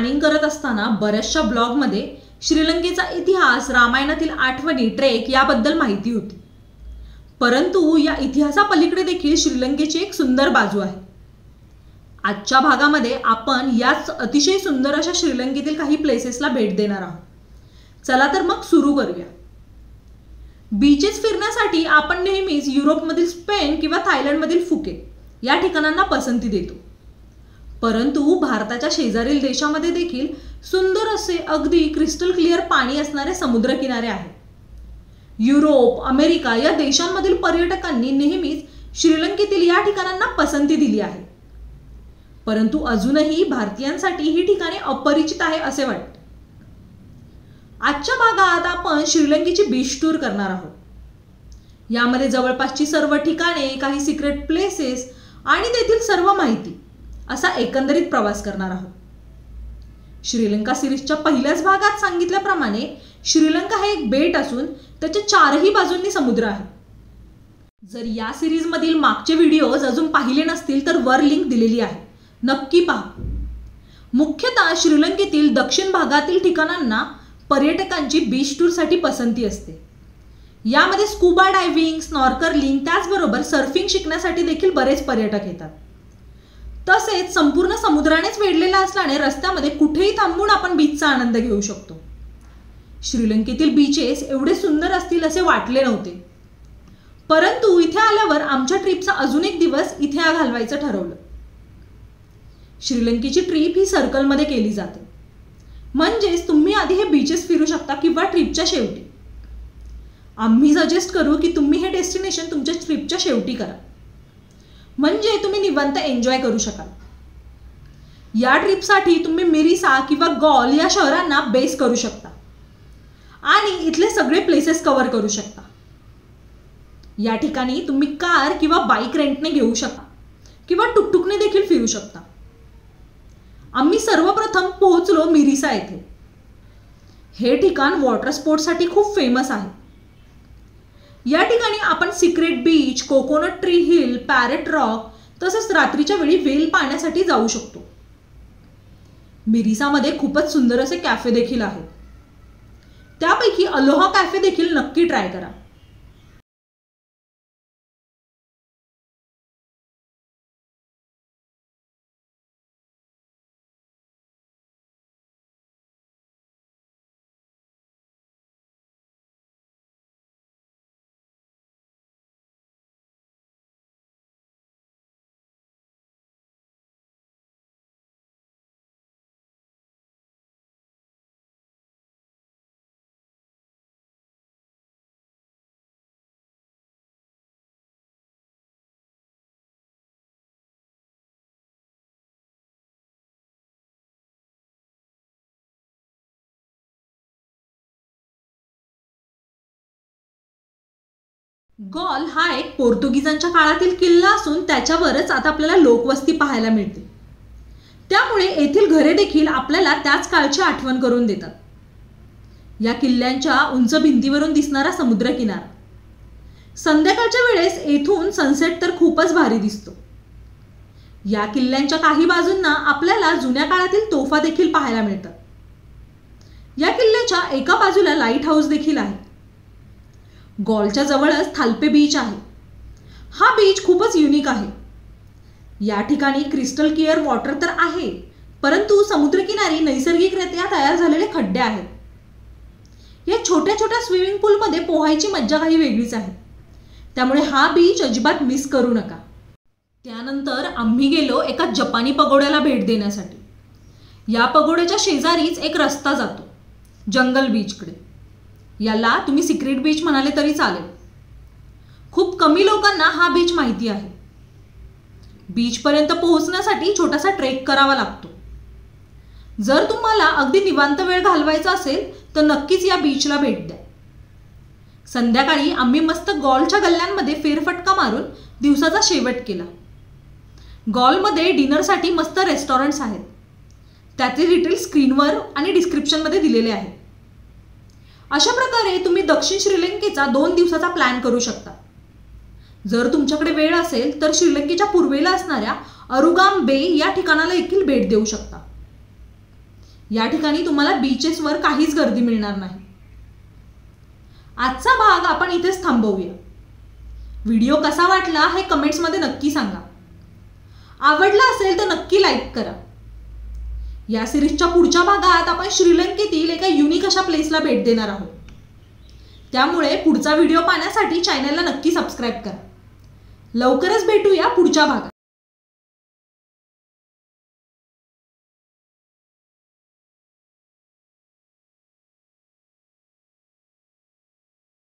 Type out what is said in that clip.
Planning करत असताना बऱ्याचशा ब्लॉगमध्ये श्रीलंकेचा इतिहास, रामायणातील आठवणी, ट्रेक याबद्दल माहिती होती. परंतु या इतिहासापलीकडे देखील श्रीलंकेची एक सुंदर बाजू आहे. आजच्या भागामध्ये आपण याच अतिशय सुंदर अशा श्रीलंकेतील काही प्लेसेसला भेट देणार आहोत. चला तर मग सुरू करूया. बीचेस फिरण्यासाठी आपण नेहमीच युरोपमधील स्पेन किंवा थायलंडमधील फुकेट या ठिकाणांना पसंती देतो. परंतु भारताच्या शेजारील देशामध्ये देखील सुंदर असे अगदी क्रिस्टल क्लिअर पाणी असणारे समुद्रकिनारे आहेत. युरोप, अमेरिका या देशांमधील पर्यटकांनी नेहमीच श्रीलंकेतील या ठिकाणांना पसंती दिली आहे. परंतु अजूनही भारतीयांसाठी ही ठिकाणे अपरिचित आहे असे वाटते. आजच्या भागात आपण श्रीलंकेची बीच टूर करणार आहोत. यामध्ये जवळपासची सर्व ठिकाणे, काही सिक्रेट प्लेसेस आणि तेथील सर्व माहिती असा एकंदरीत प्रवास करणार आहोत. श्रीलंका सिरीजच्या पहिल्याच भागात सांगितल्याप्रमाणे श्रीलंका हे एक बेट असून त्याच्या चारही बाजूंनी समुद्र आहे. जर या सिरीजमधील मागचे व्हिडिओज अजून पाहिले नसतील तर वर लिंक दिलेली आहे, नक्की पहा. मुख्यतः श्रीलंकेतील दक्षिण भागातील ठिकाणांना पर्यटकांची बीच टूरसाठी पसंती असते. यामध्ये स्कूबा डायव्हिंग, स्नॉर्कलिंग त्याचबरोबर सर्फिंग शिकण्यासाठी देखील बरेच पर्यटक येतात. तसेच संपूर्ण समुद्रानेच वेढलेला असल्याने रस्त्यामध्ये कुठेही थांबून आपण बीचचा आनंद घेऊ शकतो. श्रीलंकेतील बीचेस एवढे सुंदर असतील असे वाटले नव्हते. परंतु इथे आल्यावर आमच्या ट्रिपचा अजून एक दिवस इथे घालवायचं ठरवलं. श्रीलंकेची ट्रिप ही सर्कलमध्ये केली जाते. म्हणजेच तुम्ही आधी हे बीचेस फिरू शकता किंवा ट्रिपच्या शेवटी. आम्ही सजेस्ट करू की तुम्ही हे डेस्टिनेशन तुमच्या ट्रिपच्या शेवटी करा, म्हणजे तुम्ही निवांत एन्जॉय करू शकाल. या ट्रिपसाठी तुम्ही मिरिसा किंवा गॉल या शहरांना बेस करू शकता आणि इथले सगळे प्लेसेस कव्हर करू शकता. या ठिकाणी तुम्ही कार किंवा बाईक रेंटने घेऊ शकता किंवा टुकटुकने देखील फिरू शकता. आम्ही सर्वप्रथम पोहोचलो मिरिसा येथे. हे ठिकाण वॉटर स्पोर्ट्ससाठी खूप फेमस आहे. या ठिकाणी आपण secret beach, coconut tree hill, parrot rock तसेच रात्रीच्या वेळी व्हेल पाहण्यासाठी जाऊ शकतो. मिरिसामध्ये खूपच सुंदर असे कॅफे देखील आहेत. त्यापैकी अलोहा कॅफे देखील नक्की ट्राय करा. गॉल हा एक पोर्तुगीजांच्या काळातील किल्ला असून त्याच्यावरच आता आपल्याला लोकवस्ती पाहायला मिळते. त्यामुळे येथील घरे देखील आपल्याला त्याच काळची आठवण करून देतात. या किल्ल्यांच्या उंच भिंतीवरून दिसणारा समुद्रकिनारा, संध्याकाळच्या वेळेस येथून सनसेट तर खूपच भारी दिसतो. या किल्ल्यांच्या काही बाजूंना आपल्याला जुन्या काळातील तोफा देखील पाहायला मिळतात. या किल्ल्याच्या एका बाजूला लाईट हाऊस देखील आहे. गॉलच्या जवळच थाल्पे बीच आहे. हा बीच खूपच युनिक आहे. या ठिकाणी क्रिस्टल क्लिअर वॉटर तर आहे, परंतु समुद्रकिनारी नैसर्गिकरित्या तयार झालेले खड्डे आहेत. या छोट्या छोट्या स्विमिंग पूलमध्ये पोहायची मज्जा काही वेगळीच आहे. त्यामुळे हा बीच अजिबात मिस करू नका. त्यानंतर आम्ही गेलो एका जपानी पगोड्याला भेट देण्यासाठी. या पगोड्याच्या शेजारीच एक रस्ता जातो जंगल बीचकडे. याला तुम्ही सिक्रेट बीच म्हणाले तरी चालेल. खूप कमी लोकांना हा बीच माहिती आहे. बीचपर्यंत पोहोचण्यासाठी छोटासा ट्रेक करावा लागतो. जर तुम्हाला अगदी निवांत वेळ घालवायचा असेल तर नक्कीच या बीचला भेट द्या. संध्याकाळी आम्ही मस्त गॉलच्या गल्ल्यांमध्ये फेरफटका मारून दिवसाचा शेवट केला. गॉलमध्ये डिनरसाठी मस्त रेस्टॉरंट्स आहेत. त्याचे डिटेल्स स्क्रीनवर आणि डिस्क्रिप्शनमध्ये दिलेले आहेत. अशा प्रकारे तुम्ही दक्षिण श्रीलंकेचा 2 दिवसाचा प्लॅन करू शकता. जर तुमच्याकडे वेळ असेल तर श्रीलंकेच्या पूर्वेला असणाऱ्या अरुगाम बे या ठिकाणाला देखील भेट देऊ शकता. या ठिकाणी तुम्हाला बीचेसवर काहीच गर्दी मिळणार नाही. आजचा भाग आपण इथेच थांबवूया. व्हिडिओ कसा वाटला हे कमेंट्समध्ये नक्की सांगा. आवडला असेल तर नक्की लाईक करा. या सिरीजच्या पुढच्या भागात आपण श्रीलंकेतील एका युनिक अशा प्लेसला भेट देणार आहोत. त्यामुळे पुढचा व्हिडिओ पाहण्यासाठी चॅनलला नक्की सबस्क्राईब करा. लवकरच भेटूया पुढच्या भागात.